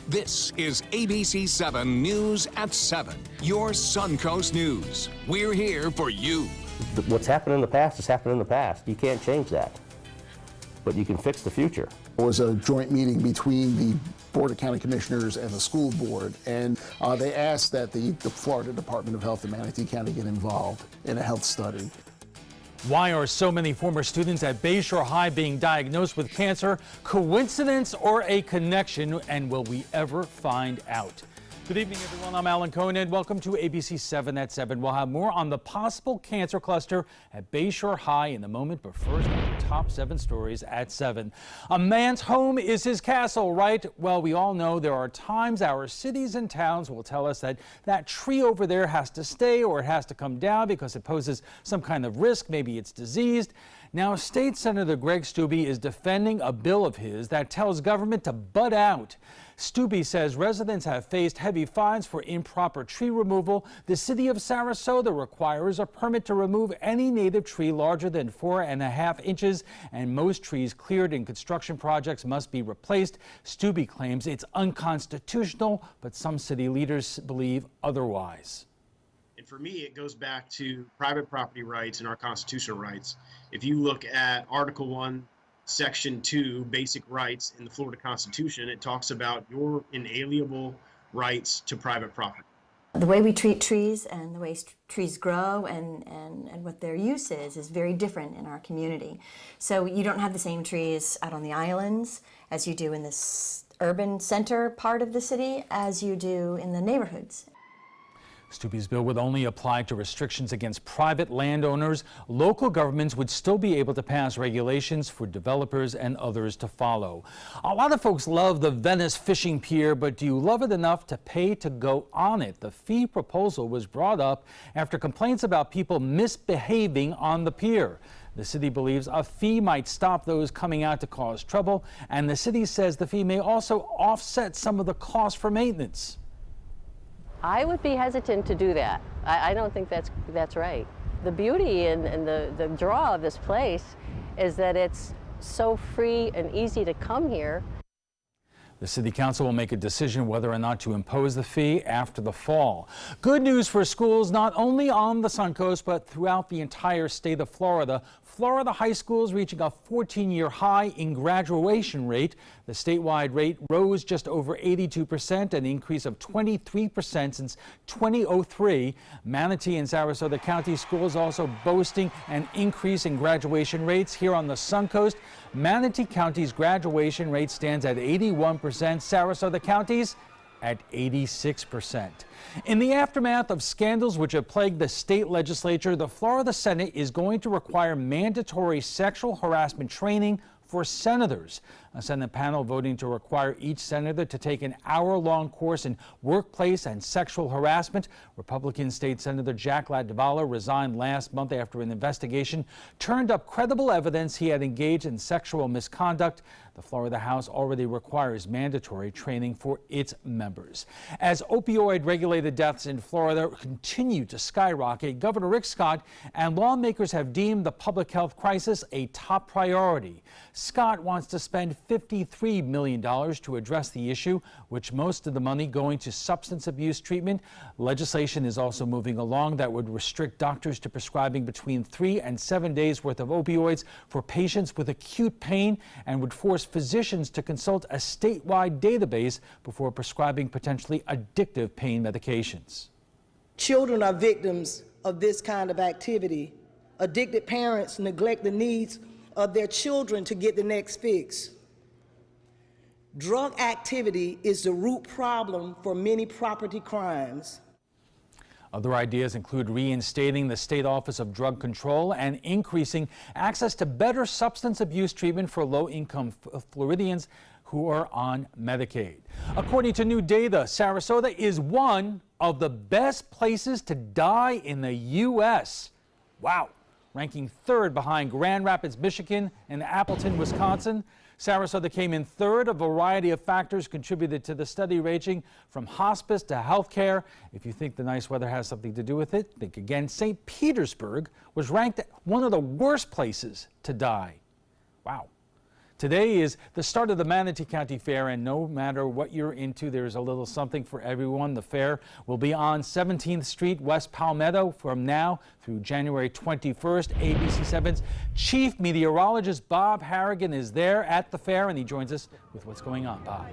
This is ABC7 News at 7, your Suncoast News. We're here for you. What's happened in the past has happened in the past. You can't change that, but you can fix the future. There was a joint meeting between the Board of County Commissioners and the school board, and they asked that the Florida Department of Health in Manatee County get involved in a health study. Why are so many former students at Bayshore High being diagnosed with cancer? Coincidence or a connection? And will we ever find out? Good evening, everyone. I'm Alan Cohen, and welcome to ABC 7 at 7. We'll have more on the possible cancer cluster at Bayshore High in a moment, but first, our top 7 stories at 7. A man's home is his castle, right? Well, we all know there are times our cities and towns will tell us that that tree over there has to stay or it has to come down because it poses some kind of risk. Maybe it's diseased. Now, State Senator Greg Steube is defending a bill of his that tells government to butt out. Steube says residents have faced heavy fines for improper tree removal. The city of Sarasota requires a permit to remove any native tree larger than 4.5 inches, and most trees cleared in construction projects must be replaced. Steube claims it's unconstitutional, but some city leaders believe otherwise. And for me, it goes back to private property rights and our constitutional rights. If you look at Article 1, Section 2, Basic Rights in the Florida Constitution, it talks about your inalienable rights to private property. The way we treat trees and the way trees grow and what their use is very different in our community. So you don't have the same trees out on the islands as you do in this urban center part of the city as you do in the neighborhoods. Steube's bill would only apply to restrictions against private landowners. Local governments would still be able to pass regulations for developers and others to follow. A lot of folks love the Venice fishing pier, but do you love it enough to pay to go on it? The fee proposal was brought up after complaints about people misbehaving on the pier. The city believes a fee might stop those coming out to cause trouble, and the city says the fee may also offset some of the cost for maintenance. I would be hesitant to do that. I don't think that's right. The beauty and the draw of this place is that it's so free and easy to come here. The City Council will make a decision whether or not to impose the fee after the fall. Good news for schools not only on the Suncoast but throughout the entire state of Florida. Florida high schools reaching a 14-year high in graduation rate. The statewide rate rose just over 82%, an increase of 23% since 2003. Manatee and Sarasota County schools also boasting an increase in graduation rates. Here on the Suncoast, Manatee County's graduation rate stands at 81%, Sarasota County's at 86%. In the aftermath of scandals which have plagued the state legislature, the Florida Senate is going to require mandatory sexual harassment training for senators. A Senate panel voting to require each senator to take an hour-long course in workplace and sexual harassment. Republican State Senator Jack LaDavala resigned last month after an investigation turned up credible evidence he had engaged in sexual misconduct. The Florida House already requires mandatory training for its members. As opioid-regulated deaths in Florida continue to skyrocket, Governor Rick Scott and lawmakers have deemed the public health crisis a top priority. Scott wants to spend $53 million to address the issue, which most of the money going to substance abuse treatment. Legislation is also moving along that would restrict doctors to prescribing between 3 and 7 days worth of opioids for patients with acute pain and would force physicians to consult a statewide database before prescribing potentially addictive pain medications. Children are victims of this kind of activity. Addicted parents neglect the needs of their children to get the next fix. Drug activity is the root problem for many property crimes. Other ideas include reinstating the State Office of Drug Control and increasing access to better substance abuse treatment for low-income Floridians who are on Medicaid. According to new data, Sarasota is one of the best places to die in the U.S. Wow. Ranking 3rd behind Grand Rapids, Michigan, and Appleton, Wisconsin. Sarasota came in 3rd. A variety of factors contributed to the study, ranging from hospice to health care. If you think the nice weather has something to do with it, think again. St. Petersburg was ranked one of the worst places to die. Wow. Today is the start of the Manatee County Fair, and no matter what you're into, there's a little something for everyone. The fair will be on 17th Street, West Palmetto, from now through January 21st. ABC7's chief meteorologist Bob Harrigan is there at the fair, and he joins us with what's going on. Bob.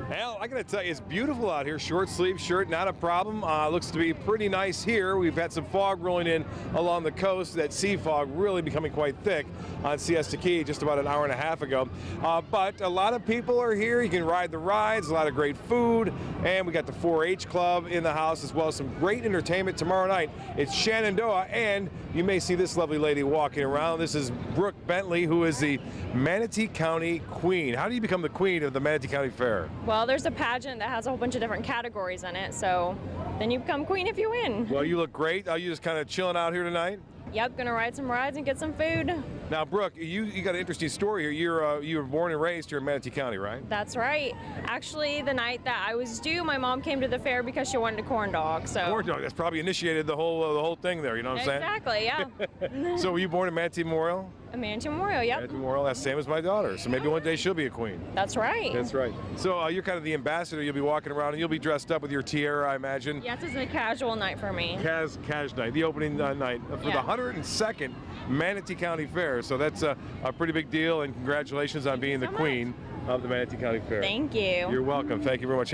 Al, I got to tell you, it's beautiful out here. Short sleeve shirt, not a problem. Looks to be pretty nice here. We've had some fog rolling in along the coast. That sea fog really becoming quite thick on Siesta Key just about an hour and a half ago. But a lot of people are here. You can ride the rides, a lot of great food, and we got the 4-H club in the house as well as some great entertainment tomorrow night. It's Shenandoah, and you may see this lovely lady walking around. This is Brooke Bentley, who is the Manatee County Queen. How do you become the queen of the Manatee County Fair? Well, there's a pageant that has a whole bunch of different categories in it, so then you become queen if you win. Well, you look great. Are you just kind of chilling out here tonight? Yep, gonna ride some rides and get some food. Now, Brooke, you got an interesting story here. You were born and raised here in Manatee County, right? That's right. Actually, the night that I was due, my mom came to the fair because she wanted a corn dog. So corn dog. That's probably initiated the whole thing there. You know what I'm saying? Exactly. Yeah. So were you born in Manatee Memorial? A Manatee Memorial. Yep. Manatee Memorial. That's the same as my daughter. So maybe one day she'll be a queen. That's right. That's right. So you're kind of the ambassador. You'll be walking around and you'll be dressed up with your tiara, I imagine. Yes, it's a casual night for me. Cash night, the opening night for the 102nd Manatee County Fair. So that's a pretty big deal, and congratulations on being the queen of the Manatee County Fair. Thank you. You're welcome. Thank you very much.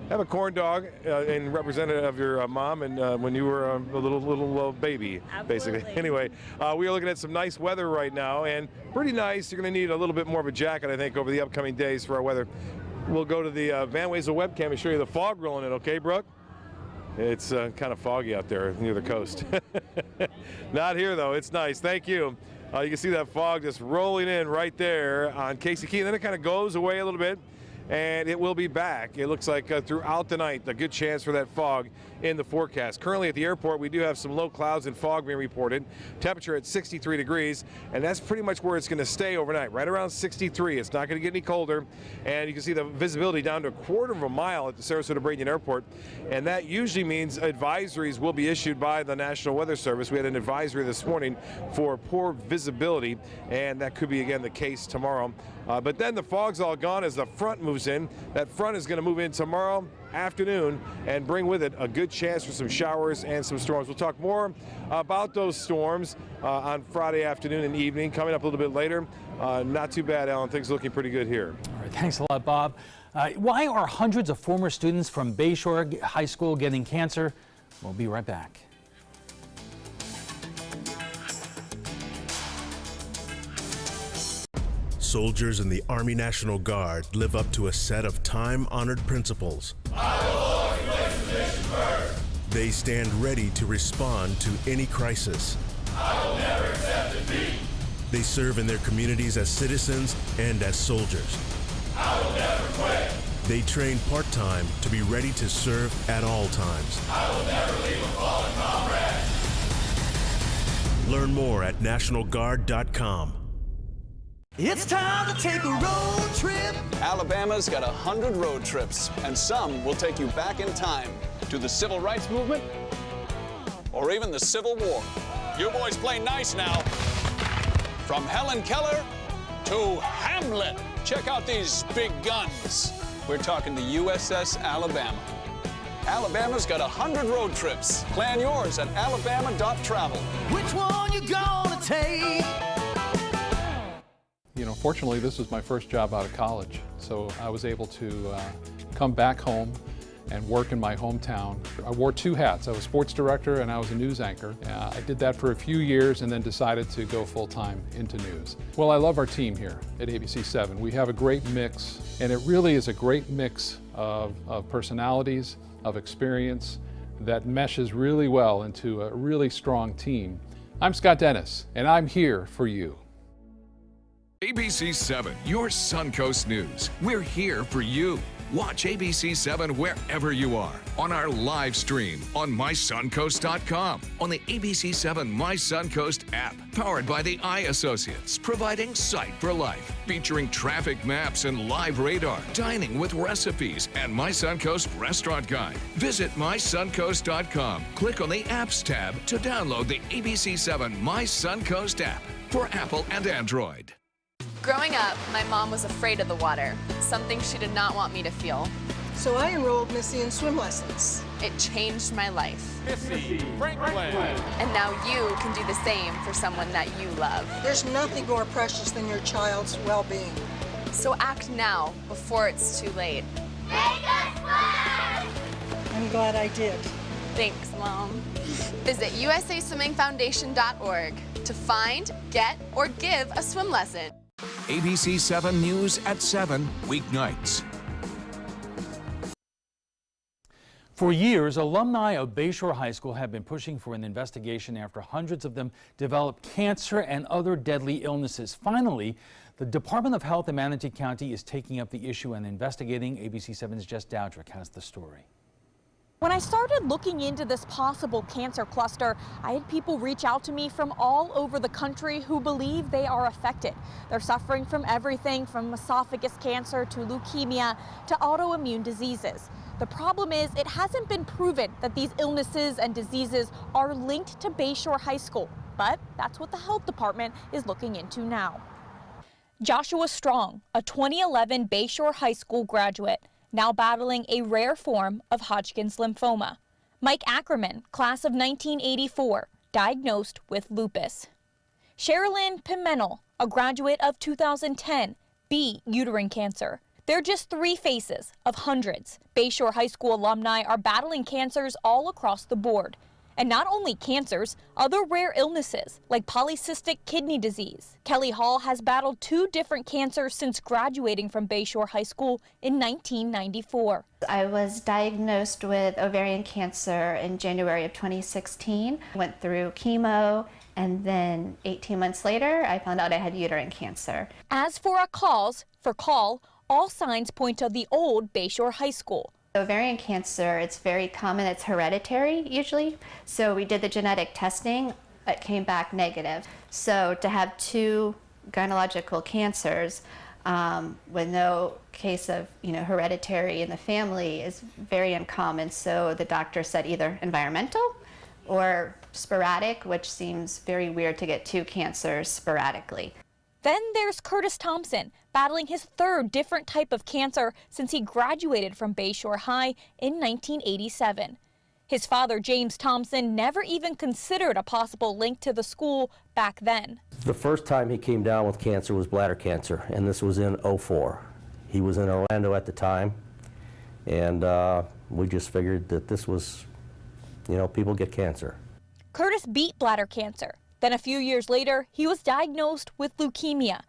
Have a corn dog in representative of your mom and when you were a little baby, Absolutely. basically. Anyway, we are looking at some nice weather right now, and pretty nice. You're going to need a little bit more of a jacket, I think, over the upcoming days for our weather. We'll go to the Van Wezel webcam and show you the fog rolling in. Okay, Brooke? It's kind of foggy out there near the coast. Not here, though. It's nice. Thank you. You can see that fog just rolling in right there on Casey Key. And then it kind of goes away a little bit, and it will be back. It looks like throughout the night, a good chance for that fog in the forecast. Currently at the airport, we do have some low clouds and fog being reported. Temperature at 63 degrees, and that's pretty much where it's going to stay overnight, right around 63. It's not going to get any colder, and you can see the visibility down to a quarter of a mile at the Sarasota Bradenton Airport, and that usually means advisories will be issued by the National Weather Service. We had an advisory this morning for poor visibility, and that could be again the case tomorrow. But then the fog's all gone as the front moves in. That front is going to move in tomorrow afternoon and bring with it a good chance for some showers and some storms. We'll talk more about those storms on Friday afternoon and evening, coming up a little bit later. Not too bad, Alan. Things looking pretty good here. All right, thanks a lot, Bob. Why are hundreds of former students from Bayshore High School getting cancer? We'll be right back. Soldiers in the Army National Guard live up to a set of time-honored principles. I will always place the mission first. They stand ready to respond to any crisis. I will never accept defeat. They serve in their communities as citizens and as soldiers. I will never quit. They train part-time to be ready to serve at all times. I will never leave a fallen comrade. Learn more at nationalguard.com. It's time to take a road trip. Alabama's got 100 road trips, and some will take you back in time to the Civil Rights Movement or even the Civil War. You boys play nice now. From Helen Keller to Hamlet. Check out these big guns. We're talking the USS Alabama. Alabama's got 100 road trips. Plan yours at alabama.travel. Which one you gonna take? You know, fortunately, this was my first job out of college, so I was able to come back home and work in my hometown. I wore two hats. I was sports director and I was a news anchor. I did that for a few years and then decided to go full-time into news. Well, I love our team here at ABC7. We have a great mix, and it really is a great mix of personalities, of experience that meshes really well into a really strong team. I'm Scott Dennis, and I'm here for you. ABC7, your Suncoast News. We're here for you. Watch ABC7 wherever you are, on our live stream, on mysuncoast.com, on the ABC7 My Suncoast app, powered by the Eye Associates, providing sight for life, featuring traffic maps and live radar, dining with recipes, and My Suncoast Restaurant Guide. Visit mysuncoast.com. Click on the Apps tab to download the ABC7 My Suncoast app for Apple and Android. Growing up, my mom was afraid of the water, something she did not want me to feel. So I enrolled Missy in swim lessons. It changed my life. Missy Franklin. And now you can do the same for someone that you love. There's nothing more precious than your child's well-being. So act now, before it's too late. Make us fly! I'm glad I did. Thanks, Mom. Visit usaswimmingfoundation.org to find, get, or give a swim lesson. ABC7 News at 7, weeknights. For years, alumni of Bayshore High School have been pushing for an investigation after hundreds of them developed cancer and other deadly illnesses. Finally, the Department of Health in Manatee County is taking up the issue and investigating. ABC7's Jess Dowdrick has the story. When I started looking into this possible cancer cluster, I had people reach out to me from all over the country who believe they are affected. They're suffering from everything from esophagus cancer to leukemia to autoimmune diseases. The problem is it hasn't been proven that these illnesses and diseases are linked to Bayshore High School, but that's what the health department is looking into now. Joshua Strong, a 2011 Bayshore High School graduate, now battling a rare form of Hodgkin's lymphoma. Mike Ackerman, class of 1984, diagnosed with lupus. Sherilyn Pimentel, a graduate of 2010, B, uterine cancer. They're just three faces of hundreds. Bayshore High School alumni are battling cancers all across the board. And not only cancers, other rare illnesses like polycystic kidney disease. Kelly Hall has battled 2 different cancers since graduating from Bayshore High School in 1994. I was diagnosed with ovarian cancer in January of 2016. Went through chemo, and then 18 months later, I found out I had uterine cancer. As for a cause, all signs point to the old Bayshore High School. Ovarian cancer, it's very common, it's hereditary usually. So we did the genetic testing, it came back negative. So to have 2 gynecological cancers with no case of hereditary in the family is very uncommon. So the doctor said either environmental or sporadic, which seems very weird to get 2 cancers sporadically. Then there's Curtis Thompson, battling his 3rd different type of cancer since he graduated from Bayshore High in 1987. His father, James Thompson, never even considered a possible link to the school back then. The first time he came down with cancer was bladder cancer, and this was in '04. He was in Orlando at the time, and we just figured that this was, people get cancer. Curtis beat bladder cancer. Then a few years later, he was diagnosed with leukemia.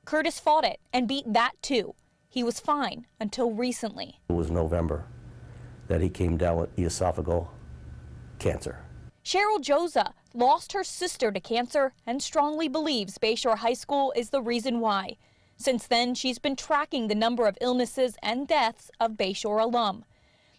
Curtis fought it and beat that too. He was fine until recently. It was November that he came down with esophageal cancer. Cheryl Joza lost her sister to cancer and strongly believes Bayshore High School is the reason why. Since then, she's been tracking the number of illnesses and deaths of Bayshore alum.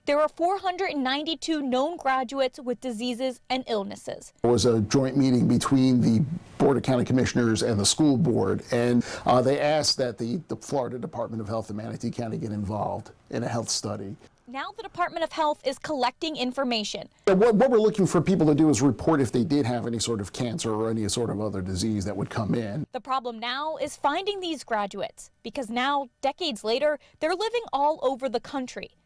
There are 492 known graduates with diseases and illnesses. There was a joint meeting between the Board of County Commissioners and the school board, and they asked that the Florida Department of Health in Manatee County get involved in a health study. Now the Department of Health is collecting information. What we're looking for people to do is report if they did have any sort of cancer or any sort of other disease that would come in. The problem now is finding these graduates, because now, decades later, they're living all over the country.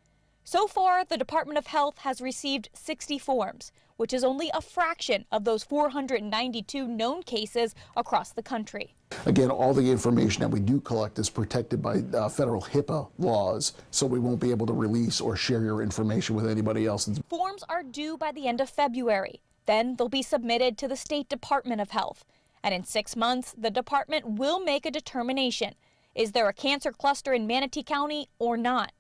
So far, the Department of Health has received 60 forms, which is only a fraction of those 492 known cases across the country. Again, all the information that we do collect is protected by federal HIPAA laws, so we won't be able to release or share your information with anybody else. Forms are due by the end of February. Then they'll be submitted to the State Department of Health. And in 6 months, the department will make a determination. Is there a cancer cluster in Manatee County or not?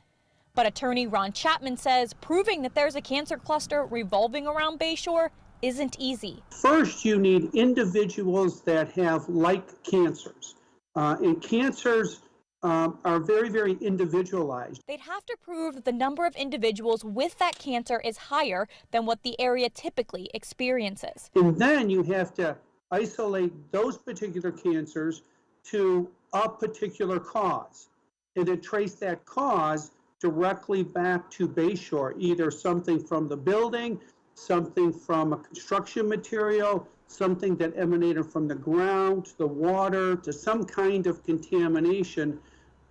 But attorney Ron Chapman says proving that there's a cancer cluster revolving around Bayshore isn't easy. First, you need individuals that have like cancers. And cancers are very, very individualized. They'd have to prove that the number of individuals with that cancer is higher than what the area typically experiences. And then you have to isolate those particular cancers to a particular cause, and then trace that cause directly back to Bayshore, either something from the building, something from a construction material, something that emanated from the ground to the water to some kind of contamination,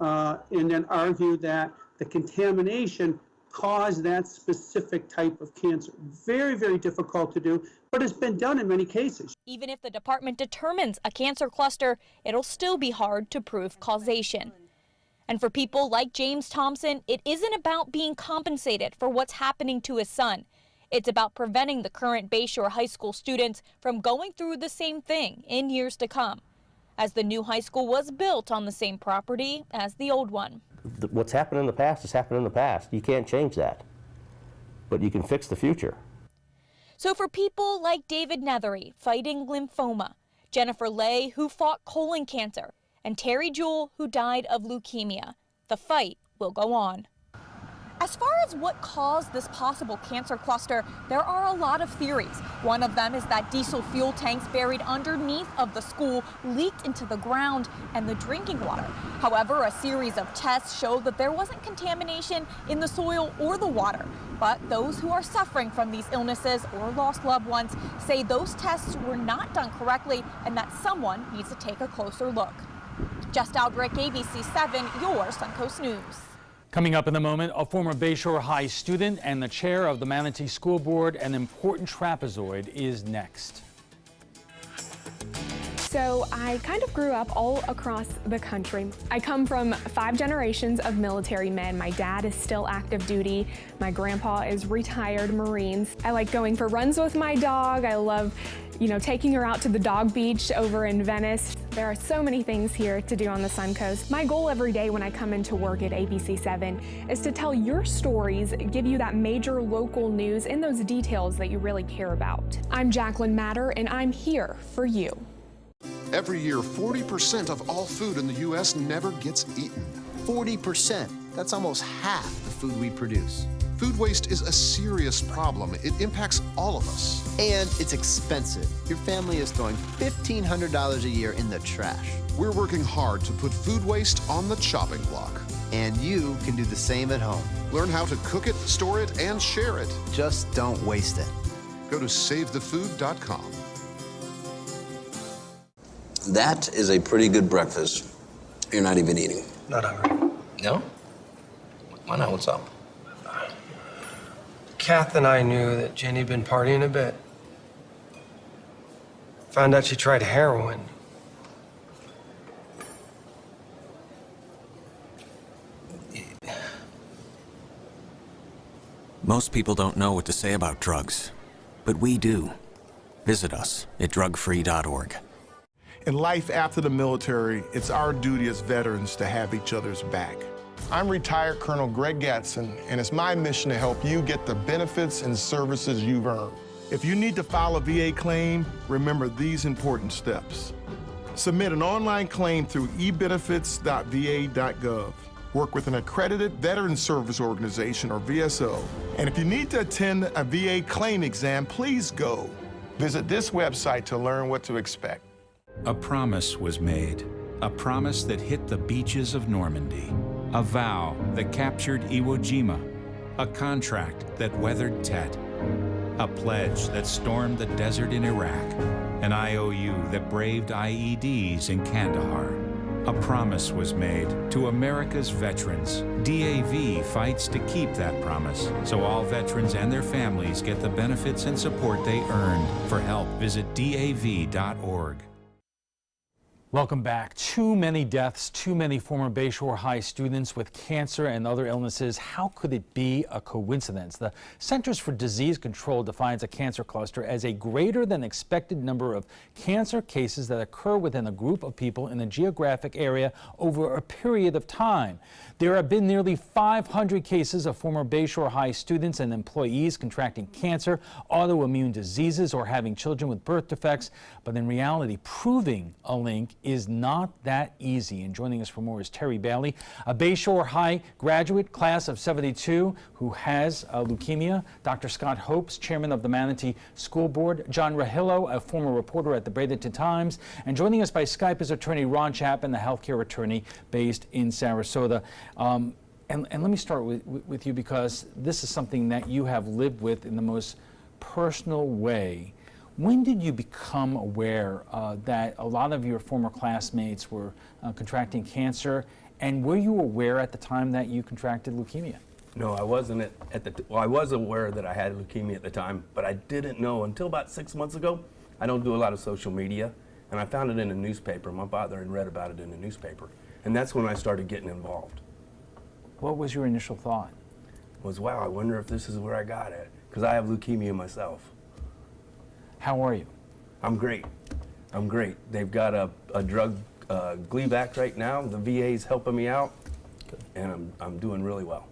and then argue that the contamination caused that specific type of cancer. Very, very difficult to do, but it's been done in many cases. Even if the department determines a cancer cluster, it'll still be hard to prove causation. And for people like James Thompson, it isn't about being compensated for what's happening to his son. It's about preventing the current Bayshore High School students from going through the same thing in years to come, as the new high school was built on the same property as the old one. What's happened in the past has happened in the past. You can't change that, but you can fix the future. So for people like David Nethery fighting lymphoma, Jennifer Lay, who fought colon cancer, and Terry Jewell, who died of leukemia, the fight will go on. As far as what caused this possible cancer cluster, there are a lot of theories. One of them is that diesel fuel tanks buried underneath of the school leaked into the ground and the drinking water. However, a series of tests showed that there wasn't contamination in the soil or the water. But those who are suffering from these illnesses or lost loved ones say those tests were not done correctly and that someone needs to take a closer look. Jess Aldrich, ABC7, your Suncoast News. Coming up in a moment, a former Bayshore High student and the chair of the Manatee School Board, an important trapezoid, is next. So I kind of grew up all across the country. I come from 5 generations of military men. My dad is still active duty. My grandpa is retired Marines. I like going for runs with my dog. I love, taking her out to the dog beach over in Venice. There are so many things here to do on the Suncoast. My goal every day when I come into work at ABC7 is to tell your stories, give you that major local news and those details that you really care about. I'm Jacqueline Matter, and I'm here for you. Every year, 40% of all food in the U.S. never gets eaten. 40%. That's almost half the food we produce. Food waste is a serious problem. It impacts all of us. And it's expensive. Your family is throwing $1,500 a year in the trash. We're working hard to put food waste on the chopping block. And you can do the same at home. Learn how to cook it, store it, and share it. Just don't waste it. Go to savethefood.com. That is a pretty good breakfast. You're not even eating. Not hungry. No? Why not? What's up? Kath and I knew that Jenny had been partying a bit. Found out she tried heroin. Most people don't know what to say about drugs, but we do. Visit us at drugfree.org. In life after the military, it's our duty as veterans to have each other's back. I'm retired Colonel Greg Gatson, and it's my mission to help you get the benefits and services you've earned. If you need to file a VA claim, remember these important steps. Submit an online claim through ebenefits.va.gov. Work with an accredited Veteran Service Organization, or VSO. And if you need to attend a VA claim exam, please go. Visit this website to learn what to expect. A promise was made, a promise that hit the beaches of Normandy, a vow that captured Iwo Jima, a contract that weathered Tet, a pledge that stormed the desert in Iraq, an IOU that braved IEDs in Kandahar. A promise was made to America's veterans. DAV fights to keep that promise, so all veterans and their families get the benefits and support they earned. For help, visit DAV.org. Welcome back. Too many deaths, too many former Bayshore High students with cancer and other illnesses. How could it be a coincidence? The Centers for Disease Control defines a cancer cluster as a greater than expected number of cancer cases that occur within a group of people in a geographic area over a period of time. There have been nearly 500 cases of former Bayshore High students and employees contracting cancer, autoimmune diseases, or having children with birth defects. But in reality, proving a link is not that easy. And joining us for more is Terry Bailey, a Bayshore High graduate, class of '72, who has leukemia. Dr. Scott Hopes, chairman of the Manatee School Board. John Rahillo, a former reporter at the Bradenton Times. And joining us by Skype is attorney Ron Chapman, the healthcare attorney based in Sarasota. And let me start with you, because this is something that you have lived with in the most personal way. When did you become aware that a lot of your former classmates were contracting cancer, and were you aware at the time that you contracted leukemia? No, I wasn't well, I was aware that I had leukemia at the time, but I didn't know until about 6 months ago. I don't do a lot of social media, and I found it in a newspaper. My father had read about it in a newspaper, and that's when I started getting involved. What was your initial thought? Was, wow, I wonder if this is where I got it, because I have leukemia myself. How are you? I'm great. I'm great. They've got a drug Gleevec right now. The VA's helping me out, and I'm doing really well.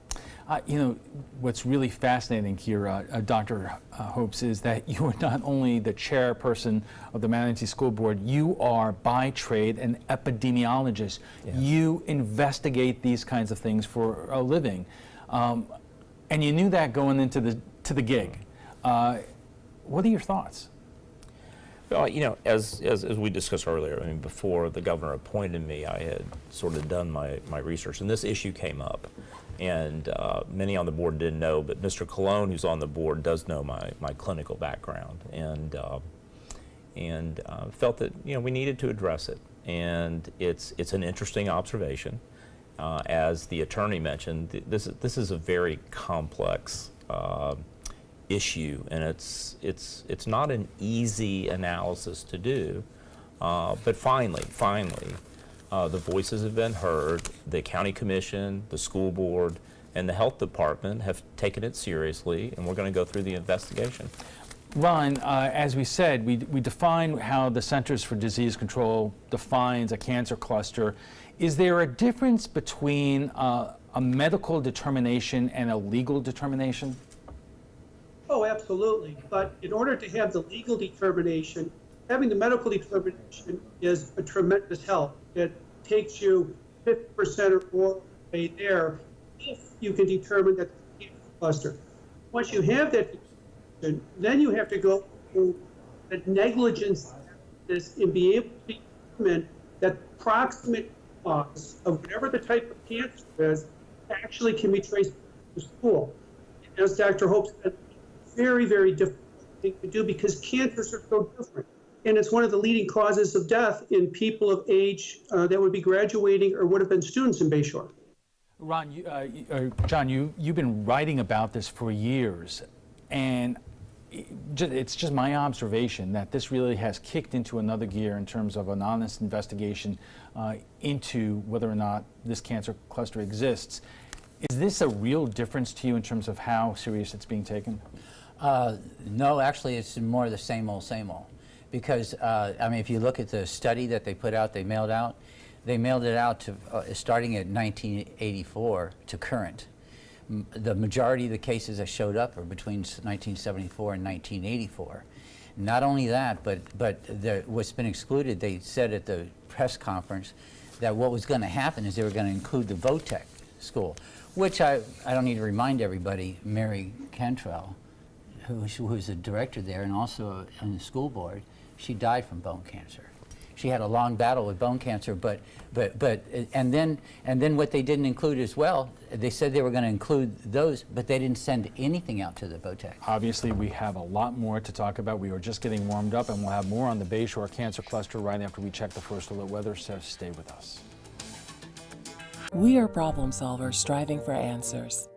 You know, what's really fascinating here, Dr. Hopes, is that you are not only the chairperson of the Manatee School Board, you are by trade an epidemiologist. Yes. You investigate these kinds of things for a living. And you knew that going into the gig. What are your thoughts? Well, you know, as we discussed earlier, I mean, before the governor appointed me, I had sort of done my research, and this issue came up. And many on the board didn't know, but Mr. Colon, who's on the board, does know my clinical background, and felt that, you know, we needed to address it. And it's an interesting observation. As the attorney mentioned, this is a very complex issue, and it's not an easy analysis to do. But finally. The voices have been heard. The county commission, the school board, and the health department have taken it seriously, and we're going to go through the investigation. Ron, as we said, we define how the Centers for Disease Control defines a cancer cluster. Is there a difference between a medical determination and a legal determination? Oh, absolutely. But in order to have the legal determination, having the medical determination is a tremendous help. It takes you 50% or more way there if you can determine that it's a cancer cluster. Once you have that determination, then you have to go through the negligence and be able to determine that proximate cause of whatever the type of cancer is actually can be traced to school. As Dr. Hope said, very, very difficult thing to do because cancers are so different. And it's one of the leading causes of death in people of age that would be graduating or would have been students in Bayshore. Ron, John, you've been writing about this for years, and it's just my observation that this really has kicked into another gear in terms of an honest investigation into whether or not this cancer cluster exists. Is this a real difference to you in terms of how serious it's being taken? No, actually, it's more the same old, same old. Because, I mean, if you look at the study that they put out, they mailed it out to, starting at 1984 to current. The majority of the cases that showed up are between 1974 and 1984. Not only that, but what's been excluded, they said at the press conference that what was going to happen is they were going to include the VOTEC school, which I don't need to remind everybody, Mary Cantrell, who was the director there and also on the school board, she died from bone cancer. She had a long battle with bone cancer, and then what they didn't include as well, they said they were going to include those, but they didn't send anything out to the VOTEC. Obviously, we have a lot more to talk about. We are just getting warmed up, and we'll have more on the Bayshore Cancer Cluster right after we check the first alert weather, so stay with us. We are problem solvers striving for answers.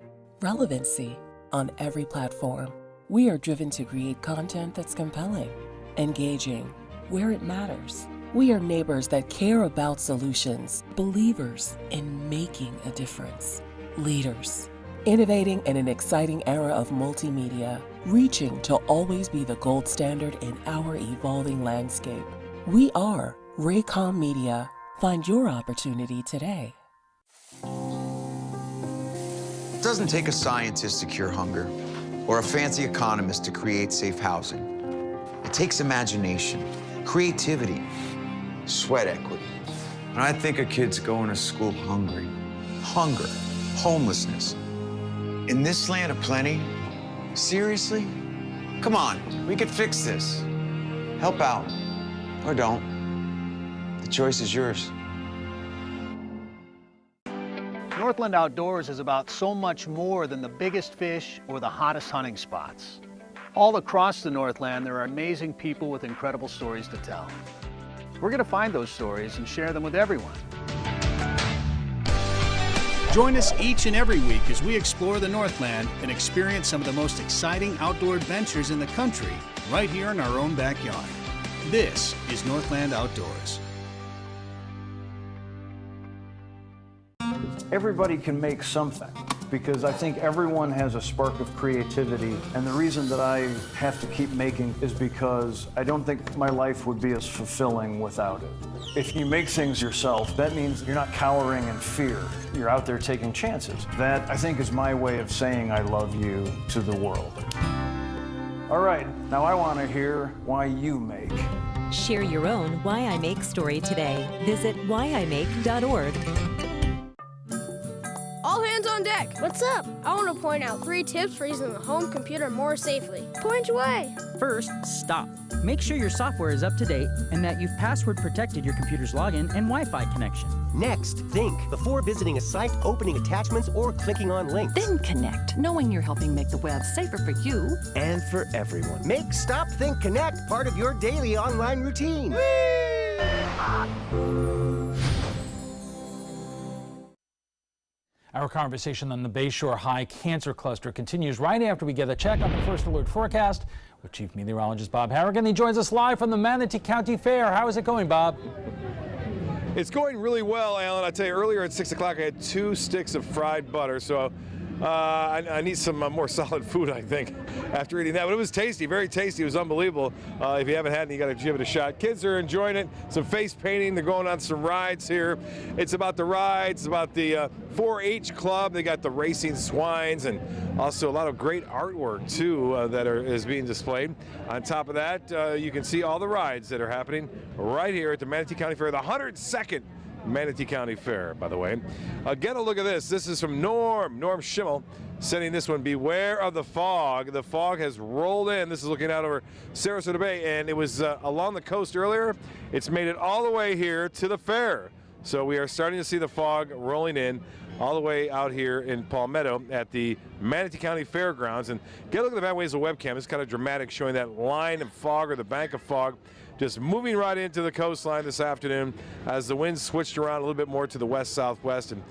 Relevancy on every platform. We are driven to create content that's compelling, engaging, where it matters. We are neighbors that care about solutions, believers in making a difference, leaders, innovating in an exciting era of multimedia, reaching to always be the gold standard in our evolving landscape. We are Raycom Media. Find your opportunity today. It doesn't take a scientist to cure hunger or a fancy economist to create safe housing. It takes imagination, creativity, sweat equity. And I think of kids going to school hungry. Hunger, homelessness. In this land of plenty, seriously? Come on, we could fix this. Help out, or don't. The choice is yours. Northland Outdoors is about so much more than the biggest fish or the hottest hunting spots. All across the Northland, there are amazing people with incredible stories to tell. We're going to find those stories and share them with everyone. Join us each and every week as we explore the Northland and experience some of the most exciting outdoor adventures in the country right here in our own backyard. This is Northland Outdoors. Everybody can make something, because I think everyone has a spark of creativity, and the reason that I have to keep making is because I don't think my life would be as fulfilling without it. If you make things yourself, that means you're not cowering in fear. You're out there taking chances. That, I think, is my way of saying I love you to the world. All right, now I want to hear why you make. Share your own Why I Make story today. Visit whyimake.org. All hands on deck. What's up? I want to point out 3 tips for using the home computer more safely. Point away. First, stop. Make sure your software is up to date and that you've password protected your computer's login and Wi-Fi connection. Next, think before visiting a site, opening attachments, or clicking on links. Then connect, knowing you're helping make the web safer for you and for everyone. Make Stop, Think, Connect part of your daily online routine. Our conversation on the Bayshore High Cancer Cluster continues right after we get a check on the First Alert forecast with Chief Meteorologist Bob Harrigan. He joins us live from the Manatee County Fair. How is it going, Bob? It's going really well, Alan. I tell you, earlier at 6 o'clock, I had 2 sticks of fried butter, so I need some more solid food, I think, after eating that. But it was tasty, very tasty. It was unbelievable. If you haven't had it, you got to give it a shot. Kids are enjoying it. Some face painting. They're going on some rides here. It's about the rides, about the 4-H club. They got the racing swines and also a lot of great artwork, too, that is being displayed. On top of that, you can see all the rides that are happening right here at the Manatee County Fair, the 102nd Manatee County Fair, by the way. Get a look at this. This is from Norm Schimmel, sending this one. Beware of the fog. The fog has rolled in. This is looking out over Sarasota Bay, and it was along the coast earlier. It's made it all the way here to the fair. So we are starting to see the fog rolling in all the way out here in Palmetto at the Manatee County Fairgrounds. And get a look at the bad ways of webcam. It's kind of dramatic, showing that line of fog, or the bank of fog, just moving right into the coastline this afternoon as the winds switched around a little bit more to the west-southwest. And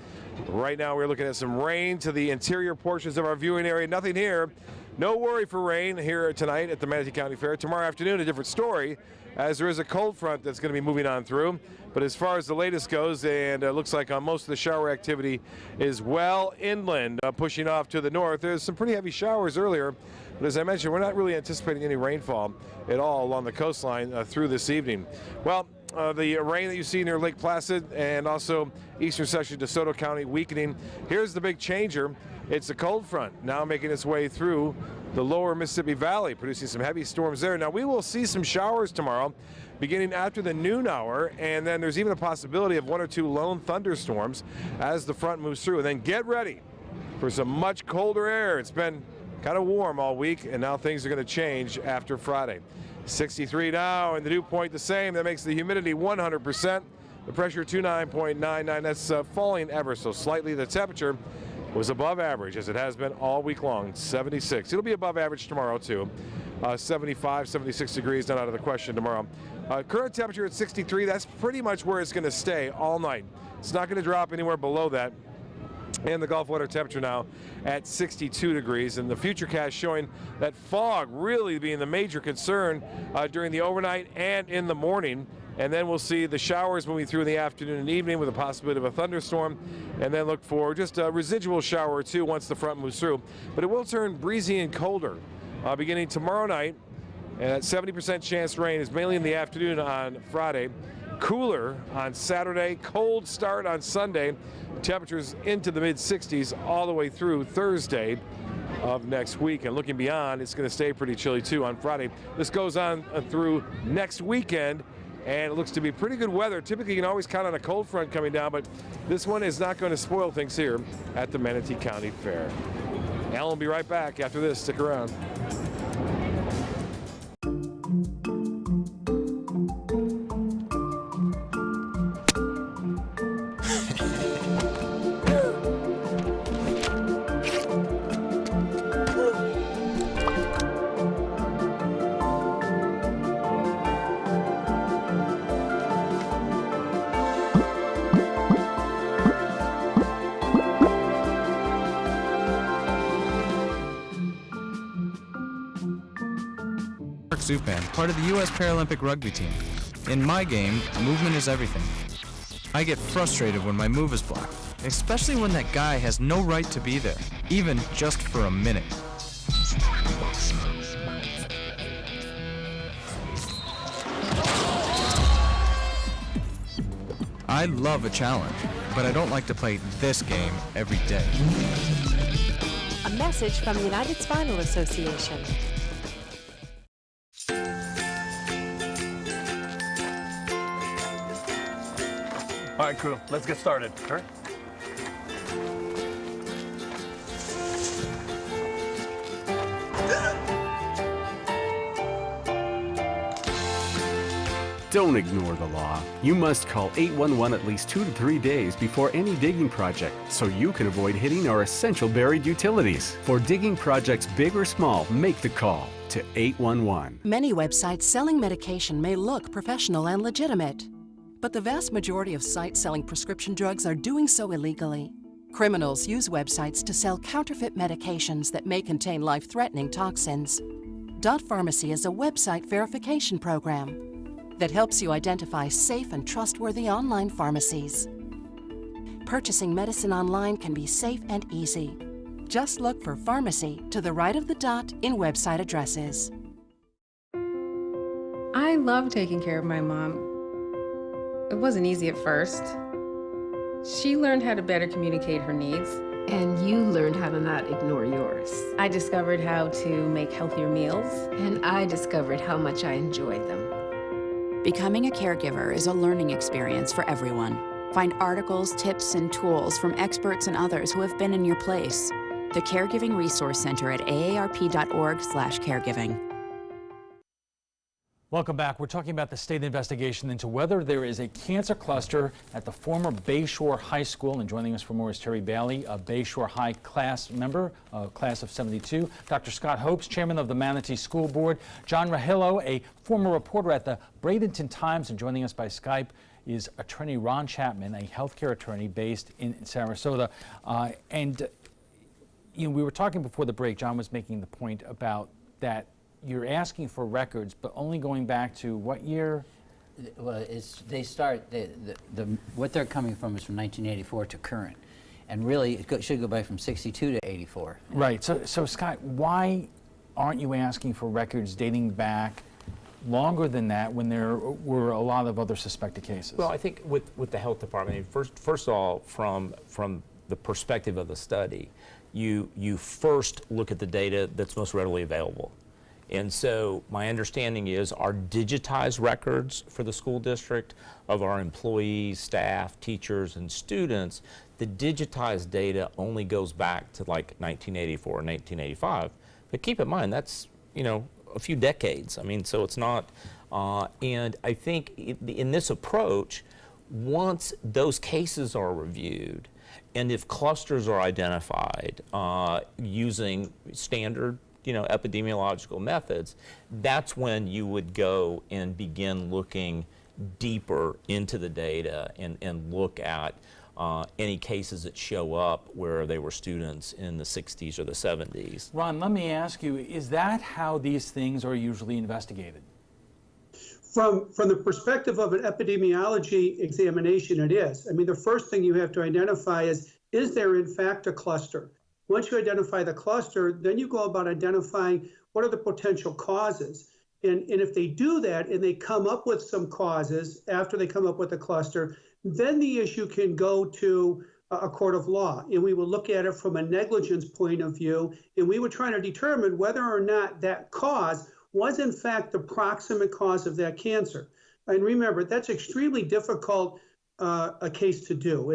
right now we're looking at some rain to the interior portions of our viewing area. Nothing here. No worry for rain here tonight at the Manatee County Fair. Tomorrow afternoon, a different story, as there is a cold front that's going to be moving on through. But as far as the latest goes, and it looks like most of the shower activity is well inland, pushing off to the north. There's some pretty heavy showers earlier, but as I mentioned, we're not really anticipating any rainfall at all along the coastline through this evening. Well, the rain that you see near Lake Placid and also eastern section of DeSoto County weakening. Here's the big changer. It's a cold front now making its way through the lower Mississippi Valley, producing some heavy storms there. Now, we will see some showers tomorrow beginning after the noon hour, and then there's even a possibility of 1 or 2 lone thunderstorms as the front moves through. And then get ready for some much colder air. It's been kind of warm all week, and now things are going to change after Friday. 63 now, and the dew point the same. That makes the humidity 100%. The pressure 29.99. That's falling ever so slightly. The temperature was above average, as it has been all week long, 76. It'll be above average tomorrow, too. 75, 76 degrees, not out of the question tomorrow. Current temperature at 63. That's pretty much where it's going to stay all night. It's not going to drop anywhere below that. And the Gulf water temperature now at 62 degrees. And the futurecast showing that fog really being the major concern during the overnight and in the morning. And then we'll see the showers moving through in the afternoon and evening with a possibility of a thunderstorm. And then look for just a residual shower or two once the front moves through. But it will turn breezy and colder beginning tomorrow night. And that 70% chance rain is mainly in the afternoon on Friday. Cooler on Saturday, cold start on Sunday. Temperatures into the mid-60s all the way through Thursday of next week. And looking beyond, it's going to stay pretty chilly too on Friday. This goes on through next weekend, and it looks to be pretty good weather. Typically, you can always count on a cold front coming down, but this one is not going to spoil things here at the Manatee County Fair. Alan will be right back after this. Stick around. Zupan, part of the U.S. Paralympic rugby team. In my game, movement is everything. I get frustrated when my move is blocked, especially when that guy has no right to be there, even just for a minute. I love a challenge, but I don't like to play this game every day. A message from the United Spinal Association. All right, crew, let's get started. Sure. Don't ignore the law. You must call 811 at least 2 to 3 days before any digging project so you can avoid hitting our essential buried utilities. For digging projects big or small, make the call to 811. Many websites selling medication may look professional and legitimate, but the vast majority of sites selling prescription drugs are doing so illegally. Criminals use websites to sell counterfeit medications that may contain life-threatening toxins. Dot Pharmacy is a website verification program that helps you identify safe and trustworthy online pharmacies. Purchasing medicine online can be safe and easy. Just look for pharmacy to the right of the dot in website addresses. I love taking care of my mom. It wasn't easy at first. She learned how to better communicate her needs. And you learned how to not ignore yours. I discovered how to make healthier meals. And I discovered how much I enjoyed them. Becoming a caregiver is a learning experience for everyone. Find articles, tips, and tools from experts and others who have been in your place. The Caregiving Resource Center at aarp.org/caregiving. Welcome back. We're talking about the state investigation into whether there is a cancer cluster at the former Bayshore High School. And joining us for more is Terry Bailey, a Bayshore High class member, class of 72. Dr. Scott Hopes, chairman of the Manatee School Board. John Rahillo, a former reporter at the Bradenton Times. And joining us by Skype is attorney Ron Chapman, a healthcare attorney based in Sarasota. We were talking before the break. John was making the point about that you're asking for records, but only going back to what year? Well, they start, what they're coming from is from 1984 to current. And really, it should go back from 62 to 84. Right. So Scott, why aren't you asking for records dating back longer than that when there were a lot of other suspected cases? Well, I think with the health department, first of all, from the perspective of the study, you first look at the data that's most readily available. And so my understanding is our digitized records for the school district of our employees, staff, teachers, and students, the digitized data only goes back to like 1984 or 1985. But keep in mind, that's, a few decades. I mean, so it's not, and I think in this approach, once those cases are reviewed, and if clusters are identified using standard epidemiological methods, that's when you would go and begin looking deeper into the data and look at any cases that show up where they were students in the 60s or the 70s. Ron, let me ask you, is that how these things are usually investigated? From the perspective of an epidemiology examination, it is. I mean, the first thing you have to identify is there in fact a cluster? Once you identify the cluster, then you go about identifying what are the potential causes. And if they do that and they come up with some causes after they come up with a cluster, then the issue can go to a court of law. And we will look at it from a negligence point of view, and we would try to determine whether or not that cause was in fact the proximate cause of that cancer. And remember, that's extremely difficult a case to do.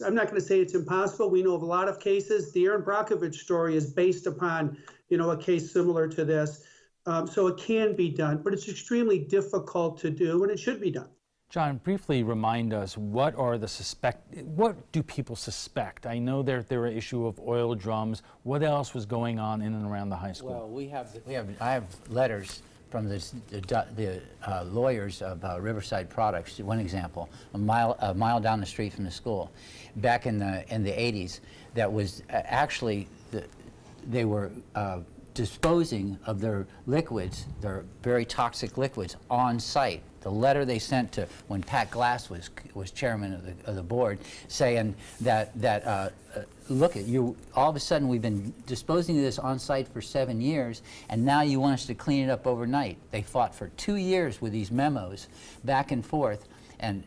I'm not going to say it's impossible. We know of a lot of cases. The Aaron Brockovich story is based upon, a case similar to this. So it can be done, but it's extremely difficult to do, and it should be done. John, briefly remind us, what do people suspect? I know there were an issue of oil drums. What else was going on in and around the high school? Well, I have letters from the lawyers of Riverside Products. One example, a mile down the street from the school, back in the 80s, that was actually they were disposing of their liquids, their very toxic liquids, on site. The letter they sent to when Pat Glass was chairman of the board, saying that look at you. All of a sudden, we've been disposing of this on site for 7 years, and now you want us to clean it up overnight. They fought for 2 years with these memos, back and forth, and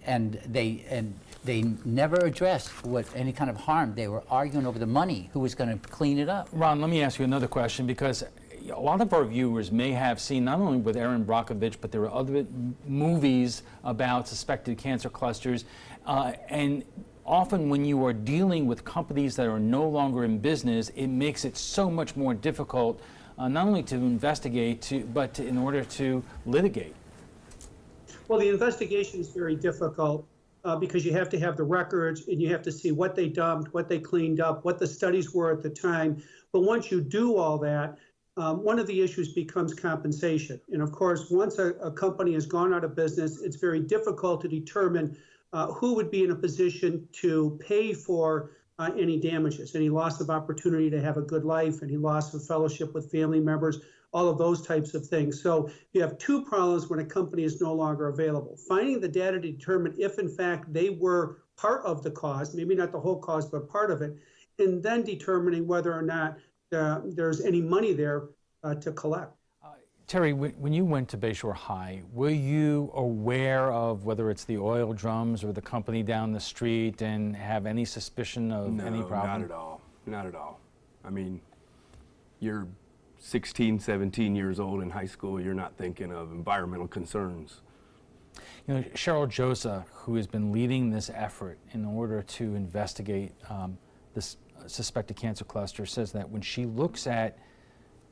they never addressed what any kind of harm. They were arguing over the money, who was going to clean it up. Ron, let me ask you another question, because a lot of our viewers may have seen, not only with Erin Brockovich, but there are other movies about suspected cancer clusters, and often when you are dealing with companies that are no longer in business, it makes it so much more difficult, not only to investigate, but in order to litigate. Well, the investigation is very difficult because you have to have the records and you have to see what they dumped, what they cleaned up, what the studies were at the time. But once you do all that, one of the issues becomes compensation. And of course, once a company has gone out of business, it's very difficult to determine who would be in a position to pay for any damages, any loss of opportunity to have a good life, any loss of fellowship with family members, all of those types of things. So you have two problems when a company is no longer available. Finding the data to determine if, in fact, they were part of the cause, maybe not the whole cause, but part of it, and then determining whether or not there's any money there to collect. Terry, when you went to Bayshore High, were you aware of whether it's the oil drums or the company down the street and have any suspicion of any problem? No, not at all. Not at all. I mean, you're 16, 17 years old in high school, you're not thinking of environmental concerns. You know, Cheryl Josa, who has been leading this effort in order to investigate this suspected cancer cluster, says that when she looks at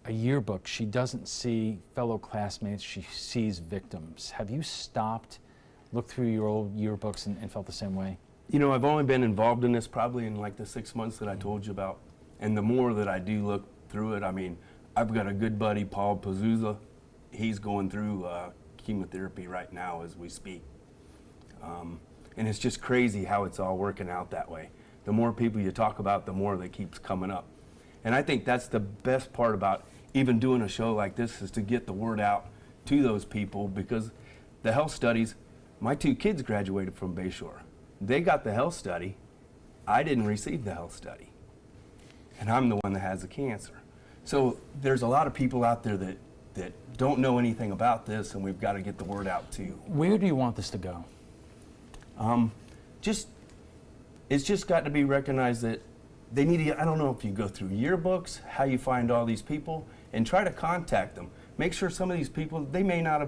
a yearbook, she doesn't see fellow classmates, she sees victims. Have you stopped, looked through your old yearbooks and felt the same way? You know, I've only been involved in this probably in like the 6 months that I told you about. And the more that I do look through it, I mean, I've got a good buddy, Paul Pazuza. He's going through chemotherapy right now as we speak. And it's just crazy how it's all working out that way. The more people you talk about, the more that keeps coming up. And I think that's the best part about even doing a show like this, is to get the word out to those people, because the health studies, my 2 kids graduated from Bayshore. They got the health study. I didn't receive the health study. And I'm the one that has the cancer. So there's a lot of people out there that don't know anything about this, and we've got to get the word out too. Where do you want this to go? It's just got to be recognized that they need to, I don't know if you go through yearbooks, how you find all these people, and try to contact them. Make sure some of these people, they may not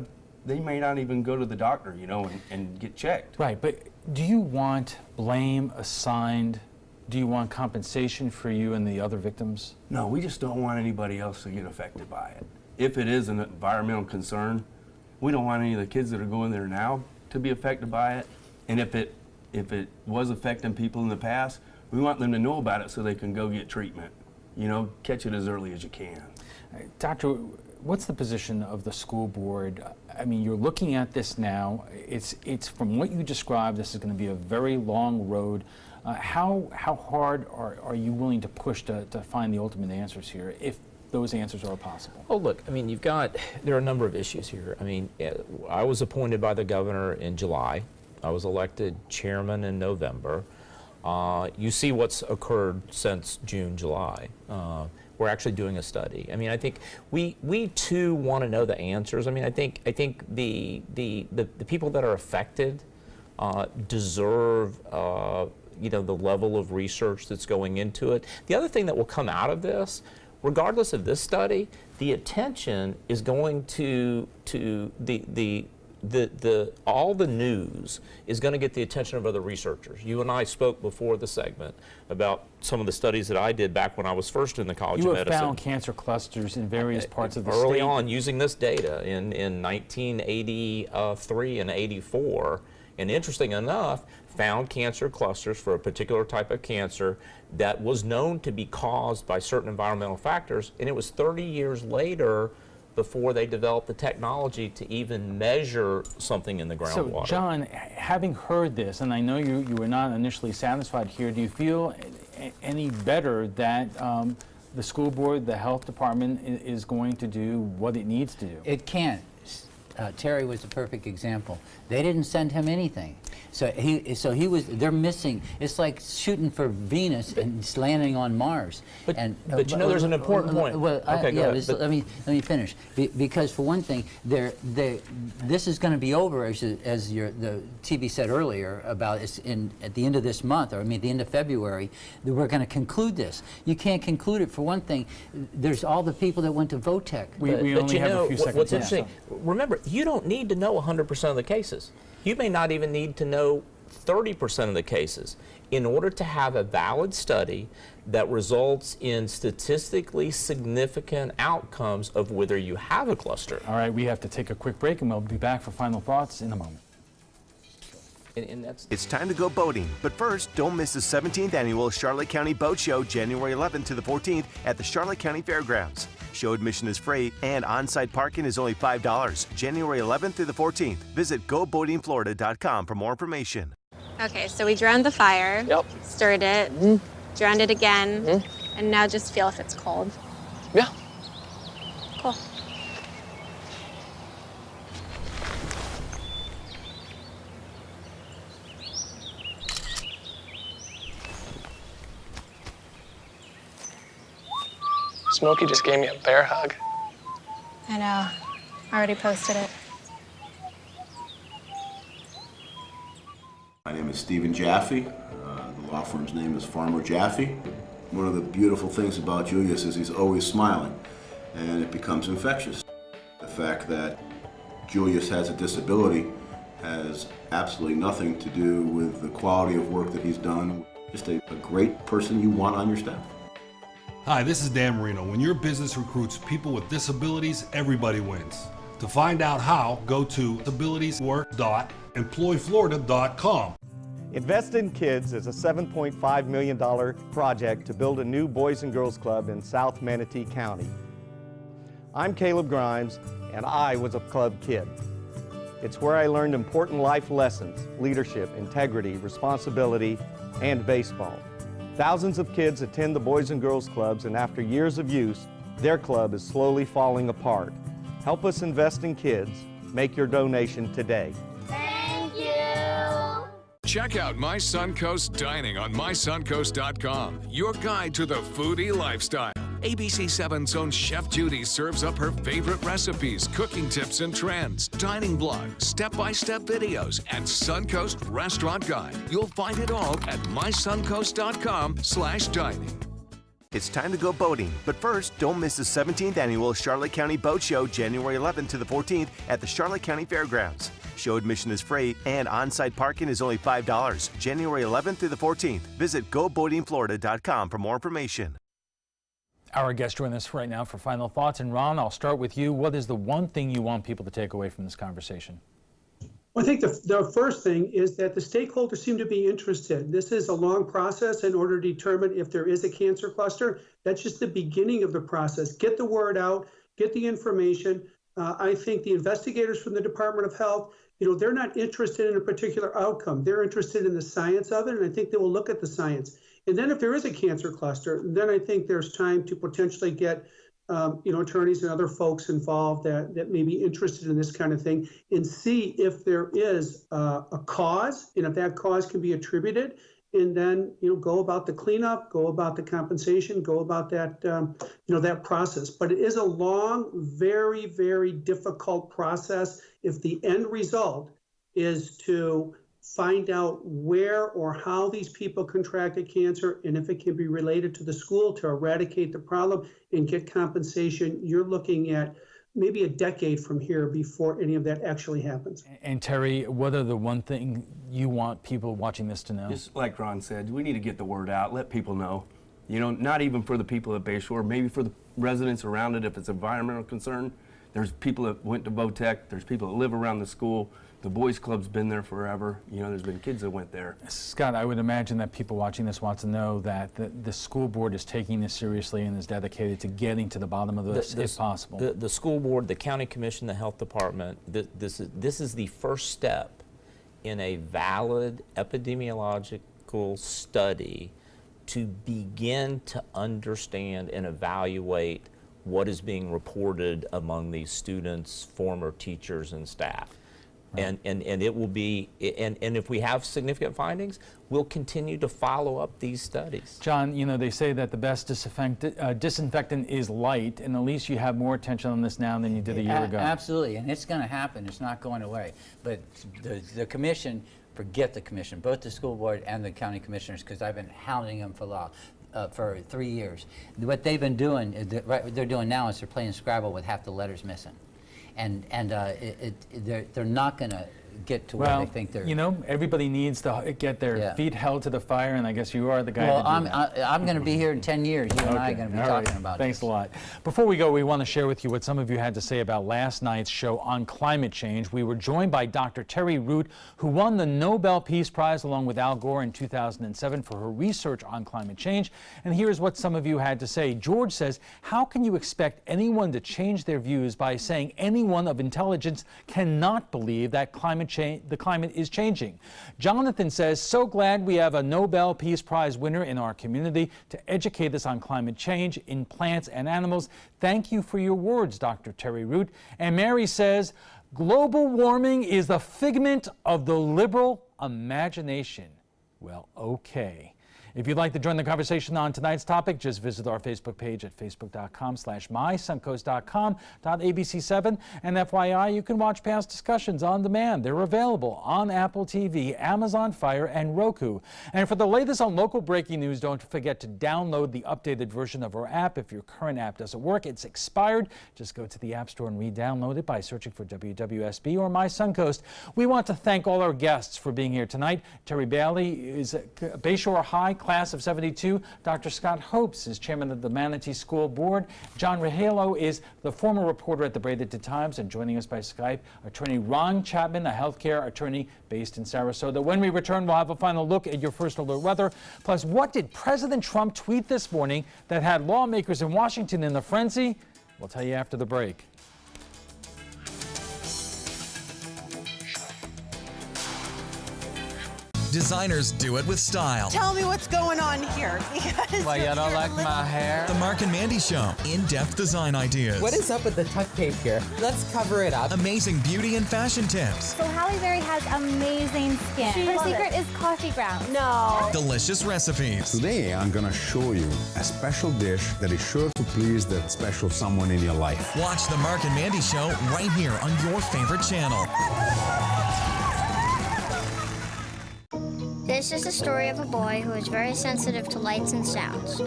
even go to the doctor, you know, and get checked. Right, but do you want blame assigned? Do you want compensation for you and the other victims? No, we just don't want anybody else to get affected by it. If it is an environmental concern, we don't want any of the kids that are going there now to be affected by it. And if it was affecting people in the past, we want them to know about it so they can go get treatment. You know, catch it as early as you can. Doctor, what's the position of the school board? I mean, you're looking at this now. It's from what you described, this is going to be a very long road. How hard are you willing to push to find the ultimate answers here, if those answers are possible? Oh, look, I mean, there are a number of issues here. I mean, I was appointed by the governor in July. I was elected chairman in November. You see what's occurred since June, July. We're actually doing a study. I mean, I think we too want to know the answers. I mean, I think the people that are affected deserve you know, the level of research that's going into it. The other thing that will come out of this, regardless of this study, the attention is going to all the news is going to get the attention of other researchers. You and I spoke before the segment about some of the studies that I did back when I was first in the College of Medicine. You have found cancer clusters in various parts of the state. Early on, using this data in 1983 and 84, and interesting enough, found cancer clusters for a particular type of cancer that was known to be caused by certain environmental factors, and it was 30 years later before they developed the technology to even measure something in the groundwater. So, John, having heard this, and I know you were not initially satisfied here, do you feel any better that the school board, the health department is going to do what it needs to do. It can't. Terry was the perfect example. They didn't send him anything. They're missing. It's like shooting for Venus and landing on Mars. But you know, there's an important point. Okay, go ahead. Let me finish. Because for one thing, this is going to be over, as the TV said earlier, about at the end of this month, or the end of February. We're going to conclude this. You can't conclude it. For one thing, there's all the people that went to Votech. We only have a few seconds. What's interesting? Remember, you don't need to know 100% of the cases. You may not even need to know 30% of the cases in order to have a valid study that results in statistically significant outcomes of whether you have a cluster. All right, we have to take a quick break, and we'll be back for final thoughts in a moment. It's time to go boating, but first, don't miss the 17th annual Charlotte County Boat Show, January 11th to the 14th at the Charlotte County Fairgrounds. Show admission is free and on-site parking is only $5. January 11th through the 14th. Visit GoBoatingFlorida.com for more information. Okay, so we drowned the fire, stirred it, drowned it again, and now just feel if it's cold. Yeah. Cool. Smokey just gave me a bear hug. I know. I already posted it. My name is Stephen Jaffe. The law firm's name is Farmer Jaffe. One of the beautiful things about Julius is he's always smiling, and it becomes infectious. The fact that Julius has a disability has absolutely nothing to do with the quality of work that he's done. Just a great person you want on your staff. Hi, this is Dan Marino. When your business recruits people with disabilities, everybody wins. To find out how, go to disabilitieswork.employflorida.com. Invest in Kids is a $7.5 million project to build a new Boys and Girls Club in South Manatee County. I'm Caleb Grimes, and I was a club kid. It's where I learned important life lessons: leadership, integrity, responsibility, and baseball. Thousands of kids attend the Boys and Girls Clubs, and after years of use, their club is slowly falling apart. Help us invest in kids. Make your donation today. Thank you. Check out My Suncoast Dining on mysuncoast.com, your guide to the foodie lifestyle. ABC7's own Chef Judy serves up her favorite recipes, cooking tips and trends, dining blogs, step-by-step videos, and Suncoast Restaurant Guide. You'll find it all at mysuncoast.com/dining. It's time to go boating, but first, don't miss the 17th annual Charlotte County Boat Show, January 11th to the 14th at the Charlotte County Fairgrounds. Show admission is free and on-site parking is only $5. January 11th through the 14th. Visit GoBoatingFlorida.com for more information. Our guest joining us right now for final thoughts. And Ron, I'll start with you. What is the one thing you want people to take away from this conversation? Well, I think the first thing is that the stakeholders seem to be interested. This is a long process in order to determine if there is a cancer cluster. That's just the beginning of the process. Get the word out, get the information. I think the investigators from the Department of Health, they're not interested in a particular outcome. They're interested in the science of it, and I think they will look at the science. And then if there is a cancer cluster, then I think there's time to potentially get attorneys and other folks involved that may be interested in this kind of thing and see if there is a cause and if that cause can be attributed, and then go about the cleanup, go about the compensation, go about that that process. But it is a long, very, very difficult process if the end result is to find out where or how these people contracted cancer, and if it can be related to the school to eradicate the problem and get compensation. You're looking at maybe a decade from here before any of that actually happens. And Terry, what are the one thing you want people watching this to know? Just like Ron said, we need to get the word out, let people know. Not even for the people at Bayshore, maybe for the residents around it if it's environmental concern. There's people that went to Votech, there's people that live around the school. The Boys Club's been there forever. There's been kids that went there. Scott, I would imagine that people watching this want to know that the school board is taking this seriously and is dedicated to getting to the bottom of this if possible. The school board, the county commission, the health department, this is the first step in a valid epidemiological study to begin to understand and evaluate what is being reported among these students, former teachers, and staff. Right. And it will be, and if we have significant findings, we'll continue to follow up these studies. John, you know, they say that the best disinfectant is light, and at least you have more attention on this now than you did a year ago. Absolutely, and it's going to happen. It's not going away. But the commission, forget the commission, both the school board and the county commissioners, because I've been hounding them for 3 years. What they've been doing, what they're doing now is they're playing Scrabble with half the letters missing. And they're not going to get to where they think they're... You know, everybody needs to get their feet held to the fire, and I guess you are the guy well, to do that. I'm going to be here in 10 years. You and I are going to be talking about Thanks this. a lot. Before we go, we want to share with you what some of you had to say about last night's show on climate change. We were joined by Dr. Terry Root, who won the Nobel Peace Prize along with Al Gore in 2007 for her research on climate change. And here's what some of you had to say. George says, how can you expect anyone to change their views by saying anyone of intelligence cannot believe that the climate is changing? Jonathan says, so glad we have a Nobel Peace Prize winner in our community to educate us on climate change in plants and animals. Thank you for your words, Dr. Terry Root. And Mary says, global warming is the figment of the liberal imagination. Well, okay. If you'd like to join the conversation on tonight's topic, just visit our Facebook page at facebook.com/mysuncoast.com.abc7. And FYI, you can watch past discussions on demand. They're available on Apple TV, Amazon Fire, and Roku. And for the latest on local breaking news, don't forget to download the updated version of our app. If your current app doesn't work, it's expired. Just go to the App Store and re-download it by searching for WWSB or My Suncoast. We want to thank all our guests for being here tonight. Terry Bailey is at Bayshore High, class of 72. Dr. Scott Hopes is chairman of the Manatee School Board. John Rahalo is the former reporter at the Bradenton Times, and joining us by Skype, attorney Ron Chapman, a healthcare attorney based in Sarasota. When we return, we'll have a final look at your first alert weather. Plus, what did President Trump tweet this morning that had lawmakers in Washington in a frenzy? We'll tell you after the break. Designers do it with style. Tell me what's going on here. Because why, you don't like my hair? The Mark and Mandy Show. In-depth design ideas. What is up with the tuck tape here? Let's cover it up. Amazing beauty and fashion tips. So Halle Berry has amazing skin. Her secret is coffee grounds. No. Delicious recipes. Today, I'm going to show you a special dish that is sure to please that special someone in your life. Watch The Mark and Mandy Show right here on your favorite channel. This is the story of a boy who was very sensitive to lights and sounds.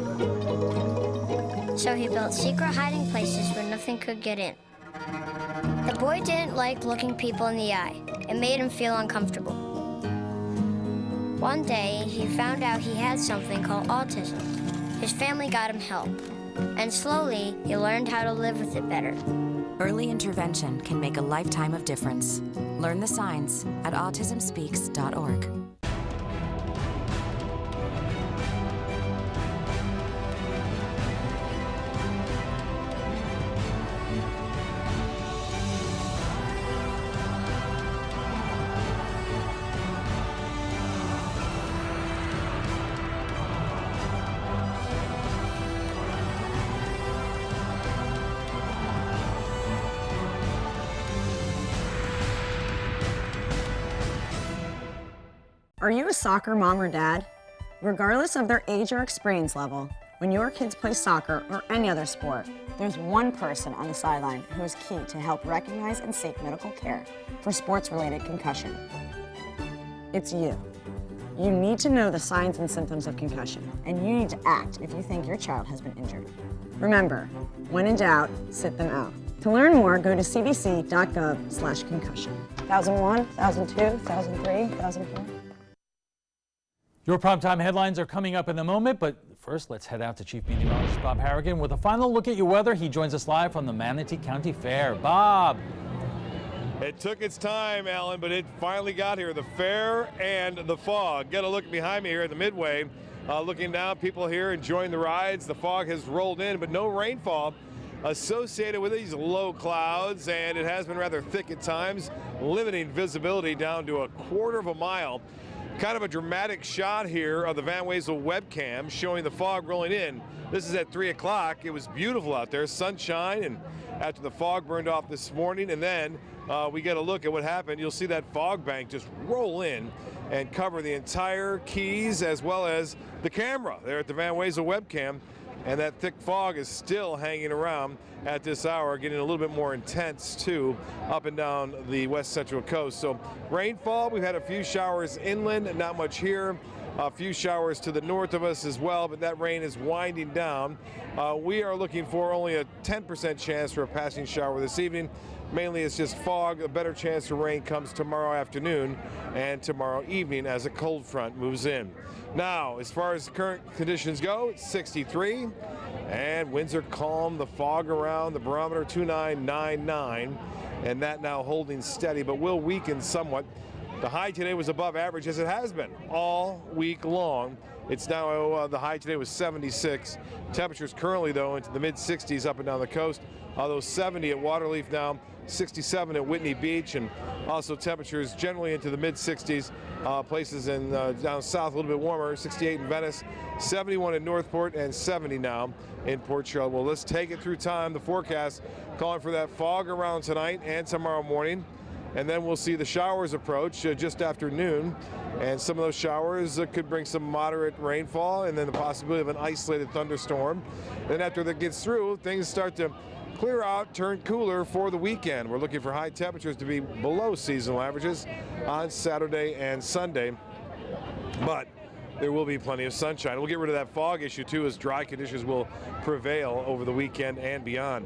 So he built secret hiding places where nothing could get in. The boy didn't like looking people in the eye. It made him feel uncomfortable. One day, he found out he had something called autism. His family got him help. And slowly, he learned how to live with it better. Early intervention can make a lifetime of difference. Learn the signs at autismspeaks.org. Are you a soccer mom or dad? Regardless of their age or experience level, when your kids play soccer or any other sport, there's one person on the sideline who is key to help recognize and seek medical care for sports-related concussion. It's you. You need to know the signs and symptoms of concussion, and you need to act if you think your child has been injured. Remember, when in doubt, sit them out. To learn more, go to cdc.gov/concussion. 1001, 1002, 1003, 1004. Your primetime headlines are coming up in a moment, but first let's head out to Chief Meteorologist Bob Harrigan with a final look at your weather. He joins us live from the Manatee County Fair. Bob. It took its time, Alan, but it finally got here. The fair and the fog. Get a look behind me here at the Midway. Looking down, people here enjoying the rides. The fog has rolled in, but no rainfall associated with these low clouds, and it has been rather thick at times, limiting visibility down to a quarter of a mile. kind of a dramatic shot here of the Van Wezel webcam showing the fog rolling in. This is at 3 o'clock. It was beautiful out there, sunshine, and after the fog burned off this morning, and then we get a look at what happened. You'll see that fog bank just roll in and cover the entire keys as well as the camera there at the Van Wezel webcam. And that thick fog is still hanging around at this hour, getting a little bit more intense too up and down the west central coast. So rainfall, we've had a few showers inland, not much here. A few showers to the north of us as well, but that rain is winding down. We are looking for only a 10% chance for a passing shower this evening. Mainly it's just fog. A better chance for rain comes tomorrow afternoon and tomorrow evening as a cold front moves in. Now, as far as current conditions go, it's 63 and winds are calm. The fog around, the barometer 2999, and that now holding steady but will weaken somewhat. The high today was above average, as it has been all week long. It's now, the high today was 76. Temperatures currently, though, into the mid-60s up and down the coast. Although 70 at Waterleaf now, 67 at Whitney Beach, and also temperatures generally into the mid-60s. Places in down south a little bit warmer, 68 in Venice, 71 in Northport, and 70 now in Port Charlotte. Well, let's take it through time. The forecast calling for that fog around tonight and tomorrow morning. And then we'll see the showers approach just after noon. And some of those showers could bring some moderate rainfall and then the possibility of an isolated thunderstorm. Then after that gets through, things start to clear out, turn cooler for the weekend. We're looking for high temperatures to be below seasonal averages on Saturday and Sunday. But there will be plenty of sunshine. We'll get rid of that fog issue too, as dry conditions will prevail over the weekend and beyond.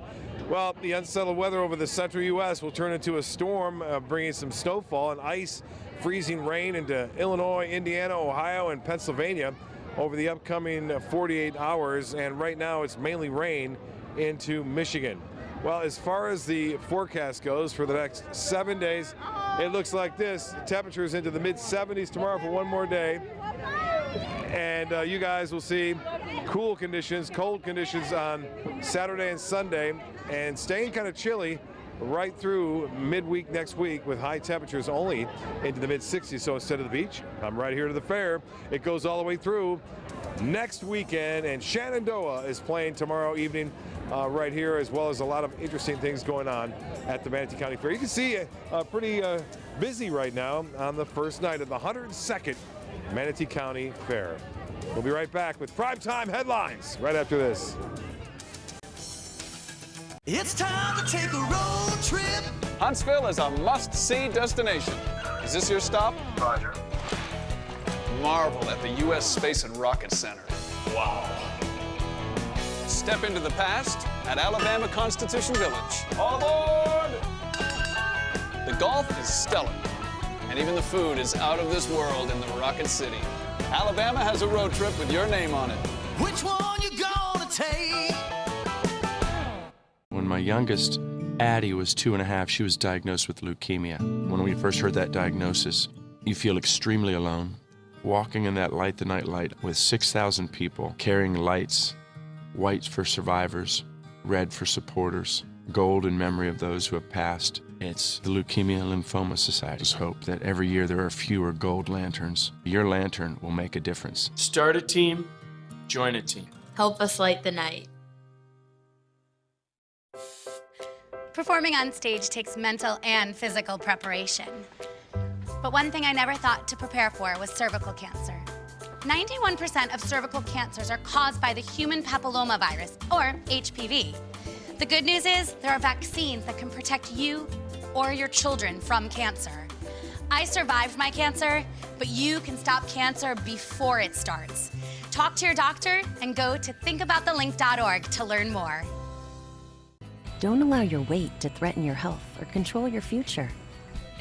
Well, the unsettled weather over the central U.S. will turn into a storm, bringing some snowfall and ice, freezing rain into Illinois, Indiana, Ohio, and Pennsylvania over the upcoming 48 hours. And right now it's mainly rain into Michigan. Well, as far as the forecast goes for the next 7 days, it looks like this. The temperatures into the mid-70s tomorrow for one more day. And you guys will see cool conditions, cold conditions on Saturday and Sunday, and staying kind of chilly right through midweek next week with high temperatures only into the mid-60s. So instead of the beach, I'm right here to the fair. It goes all the way through next weekend, and Shenandoah is playing tomorrow evening right here, as well as a lot of interesting things going on at the Manatee County Fair. You can see pretty busy right now on the first night of the 102nd Manatee County Fair. We'll be right back with primetime headlines right after this. It's time to take a road trip. Huntsville is a must-see destination. Is this your stop? Roger. Marvel at the U.S. Space and Rocket Center. Wow. Step into the past at Alabama Constitution Village. All aboard! The golf is stellar, and even the food is out of this world in the Rocket City. Alabama has a road trip with your name on it. Which one you gonna take? When my youngest, Addie, was 2.5, she was diagnosed with leukemia. When we first heard that diagnosis, you feel extremely alone. Walking in that Light the Night light with 6,000 people carrying lights, white for survivors, red for supporters, gold in memory of those who have passed. It's the Leukemia and Lymphoma Society's hope that every year there are fewer gold lanterns. Your lantern will make a difference. Start a team, join a team. Help us light the night. Performing on stage takes mental and physical preparation. But one thing I never thought to prepare for was cervical cancer. 91% of cervical cancers are caused by the human papillomavirus, or HPV. The good news is there are vaccines that can protect you or your children from cancer. I survived my cancer, but you can stop cancer before it starts. Talk to your doctor and go to thinkaboutthelink.org to learn more. Don't allow your weight to threaten your health or control your future.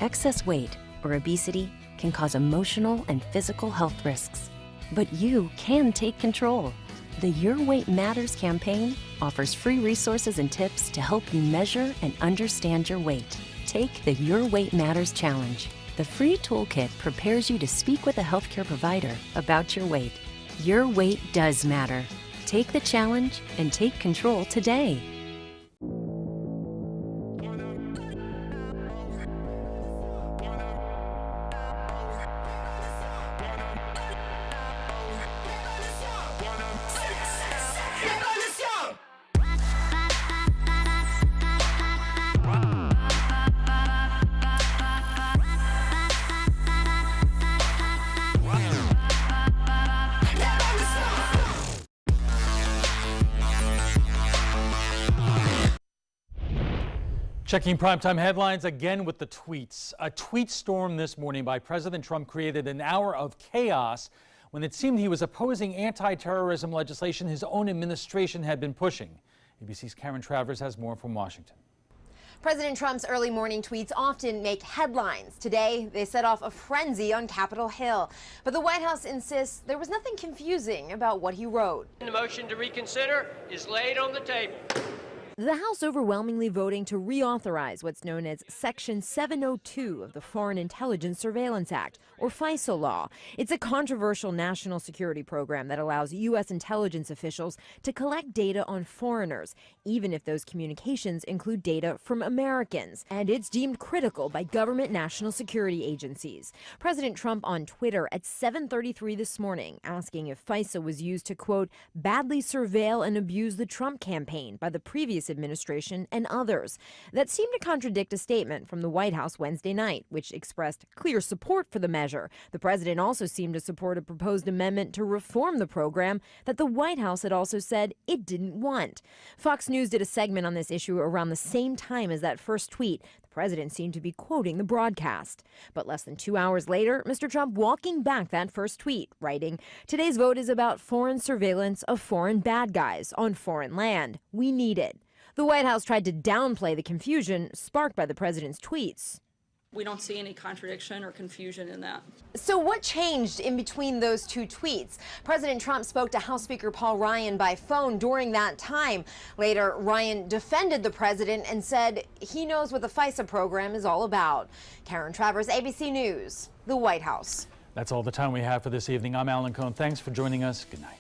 Excess weight or obesity can cause emotional and physical health risks. But you can take control. The Your Weight Matters campaign offers free resources and tips to help you measure and understand your weight. Take the Your Weight Matters Challenge. The free toolkit prepares you to speak with a healthcare provider about your weight. Your weight does matter. Take the challenge and take control today. Checking primetime headlines again with the tweets. A tweet storm this morning by President Trump created an hour of chaos when it seemed he was opposing anti-terrorism legislation his own administration had been pushing. ABC's Karen Travers has more from Washington. President Trump's early morning tweets often make headlines. Today, they set off a frenzy on Capitol Hill. But the White House insists there was nothing confusing about what he wrote. The motion to reconsider is laid on the table. The House overwhelmingly voting to reauthorize what's known as Section 702 of the Foreign Intelligence Surveillance Act, or FISA law. It's a controversial national security program that allows U.S. intelligence officials to collect data on foreigners, even if those communications include data from Americans. And it's deemed critical by government national security agencies. President Trump on Twitter at 7:33 this morning asking if FISA was used to, quote, badly surveil and abuse the Trump campaign by the previous administration and others. That seemed to contradict a statement from the White House Wednesday night, which expressed clear support for the measure. The president also seemed to support a proposed amendment to reform the program that the White House had also said it didn't want. Fox News did a segment on this issue around the same time as that first tweet. The president seemed to be quoting the broadcast. But less than 2 hours later, Mr. Trump walking back that first tweet, writing, "Today's vote is about foreign surveillance of foreign bad guys on foreign land. We need it." The White House tried to downplay the confusion sparked by the president's tweets. We don't see any contradiction or confusion in that. So what changed in between those two tweets? President Trump spoke to House Speaker Paul Ryan by phone during that time. Later, Ryan defended the president and said he knows what the FISA program is all about. Karen Travers, ABC News, the White House. That's all the time we have for this evening. I'm Alan Cohn. Thanks for joining us. Good night.